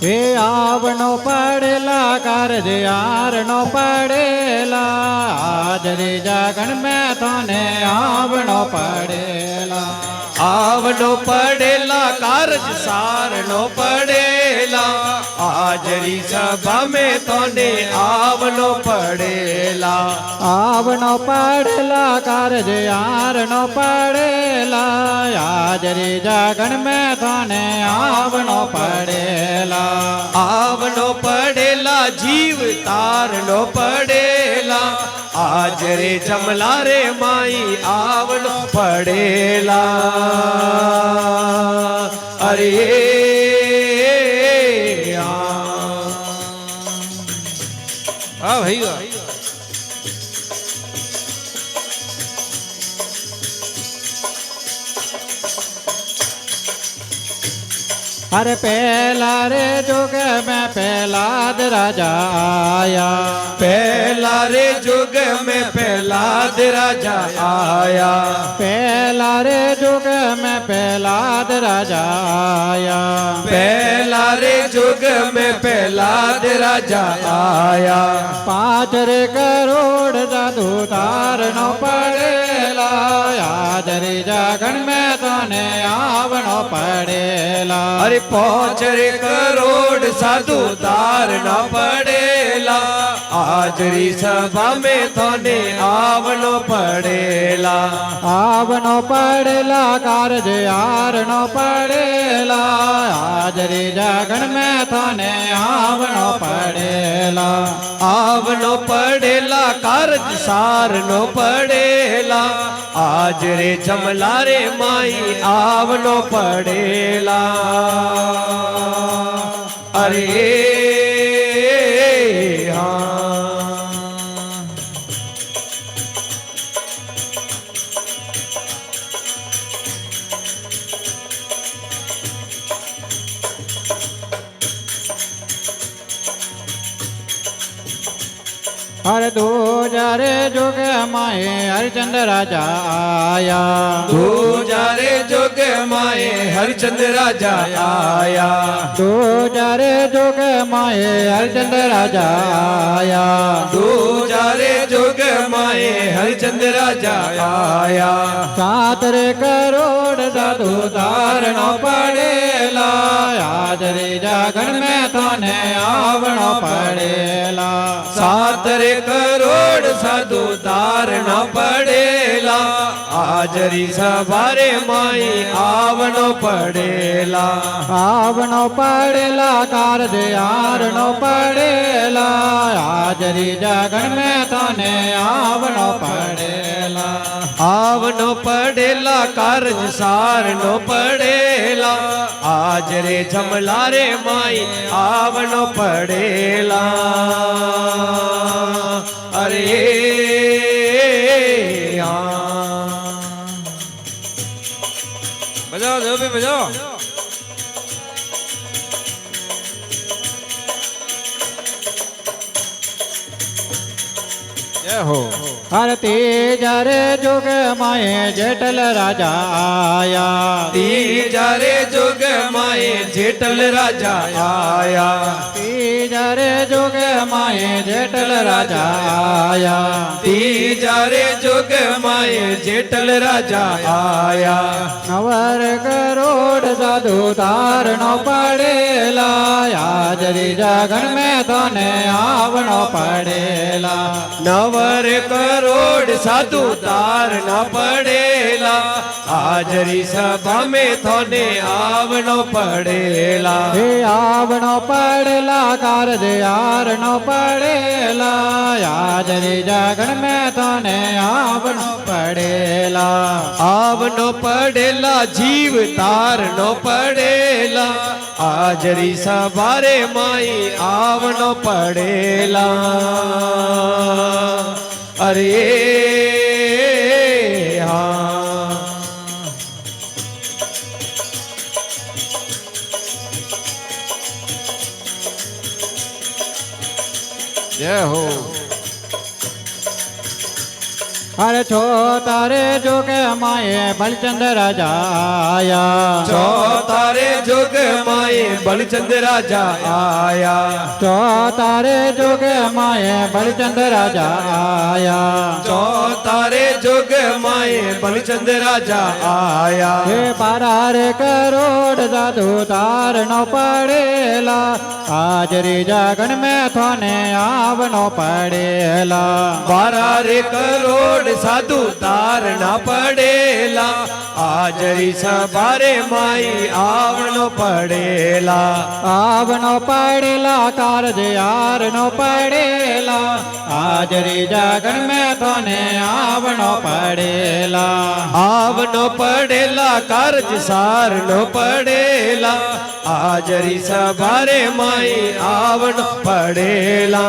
હે આવનો પડેલા કારજ યારનો પડેલા હાજરી જાગણ મેં તને આવનો પડેલા આવનો પડેલા કારજ સારનો પડેલા હાજરી સભા મેં તને આવનો પડેલા આવનો પડેલા કારજ યારનો પડેલા હાજરી જાગણ મેં તને આવનો પડેલા આવનો પડેલા જીવ તારનો પડેલા આજ રે જમલા રે માઈ આવનો પડેલા અરે હા ભાઈ વાહ अरे पहला रे जुग में पहलाद राजा आया पहला रे जुग में पहलाद राजा आया पहला रे जुग में पहलाद राजा आया पहला रे जुग में पहलाद राजा आया 5 रे करोड़ जादू तारनो पड़ेला हाजरी जागण में तने आवनो पड़ेला अरे 5 रे करोड़ साधु तार न पड़ेला हाजरी सभा में थोने आवनो पड़ेला आवनो पड़ेला कारज यारनो पड़ेला हाजरी जागण में थने आवनो पड़ेला आवनो पड़ेला कारज सारनो पड़ेला आज रे जमला रे माई आवनो पड़ेला अरे हर 2000 जुग माए हरिचंद राजा आया 2000 जुग माए हरिचंद राजा आया 2000 जुग माए हरिचंद राजा आया 2000 जुग माए हरिचंद राजा आया 7 रे करोड़ साधु तारनो पड़ेला हाजरी जागण में तने आवनो पड़ेला 7 रे करोड़ साधु तार न पड़ेला हाजरी सवारे माई आवनो पड़ेला आवनो पड़ेला कारज यारनो पड़ेला हाजरी जागण में तने आवनो पड़ेला आवनो पड़ेला कारज सारनो पड़ेला आज रे जमला रे माई आवनो पड़ेला अरे बजाओ जो भी बजाओ जय हो हर 3 जुग माए जेठल राजा आया 3 जुग माए जेठल राजा आया 3 जुग माए जेठल राजा आया 3 जुग माए जेठल राजा आया 9 करोड़ साधु तारनो पड़ेला हाजरी जागण में तने आवनो पड़ेला 9 करोड़ साधु तार न पड़ेला हाजरी सभा में थोने आवनो पड़ेला हे आवनो पड़ेला कारज यारनो पड़ेला हाजरी जागण में तने आवनो पड़ेला आवनो पड़ेला जीव तार नो पड़ेला हाजरी सवारे माई आवनो पड़ेला अरे जय हो અરે છો તારે જોગે માએ બલચંદ રાજા આયા છો તારે જોગ માએ બલચંદ રાજા આયા છો તારે જોગે માએ બલચંદ રાજા આયા છો તારે જોગ માએ બલચંદ રાજા આયા હે પારા રે કરોડ દાદુ તાર નો પડેલા હાજરી જગન મેં થોને આવનો પડેલા બારા રે કરોડ સાધુ તાર ના પડેલા હાજરી સભારે માઈ આવનો પડેલા આવનો પડેલા કારજ યાર નો પડેલા હાજરી જગન મેં થોને આવનો પડેલા આવનો પડેલા કારજ સાર નો પડેલા હાજરી સભારે માઈ આવનો પડેલા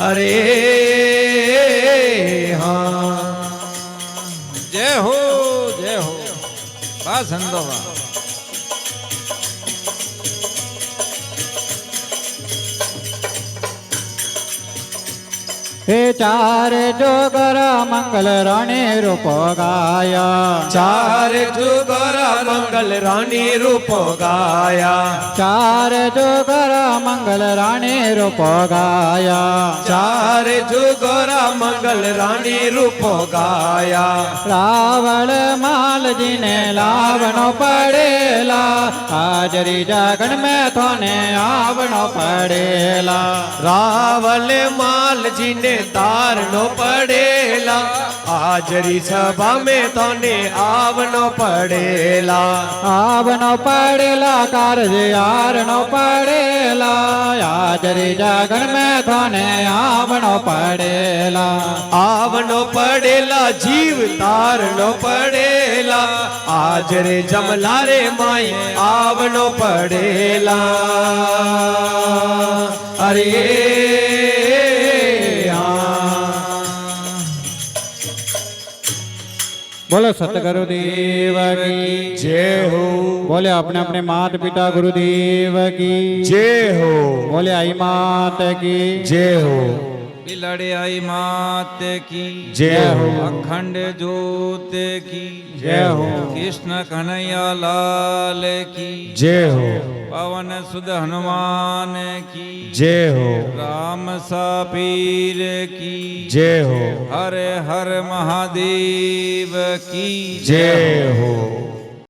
અરે હા જય હો બા સંતોબા હે ચાર જોગર મંગલ રાણી રૂપ ગાયા ચાર જુગોરા મંગલ રાની રૂપો ગાયા ચાર જોગર મંગલ રાણી રૂપ ગાયા ચાર જુગોરા મંગલ રાની રૂપો ગાયા રાવળ માલજીને લાવનો પડેલા હાજરી જગન મેં થોને આવનો પડેલા રાવલ માલજીને તાર નો પડેલા હાજરી સભા મેં તને આવનો પડેલા આવનો પડેલા કારજ યાર નો પડેલા હાજરી જગન મેં થોને આવનો પડેલા આવનો પડેલા જીવ તાર નો પડેલા હાજરે જમલારે માઈ આવનો પડેલા અરે બોલો સતગુરુદેવ કી जय हो बोले अपने अपने मात पिता गुरुदेव की जय हो बोले आई मात की जय हो બિલાડી આઈ માત કી जय हो અખંડ જ્યોત કી जय हो કૃષ્ણ કનૈયા લાલ કી जय हो પવન સુદ હનુમાન કી जय हो રામ સા પીર કી जय हो હર હર મહાદેવ કી जय हो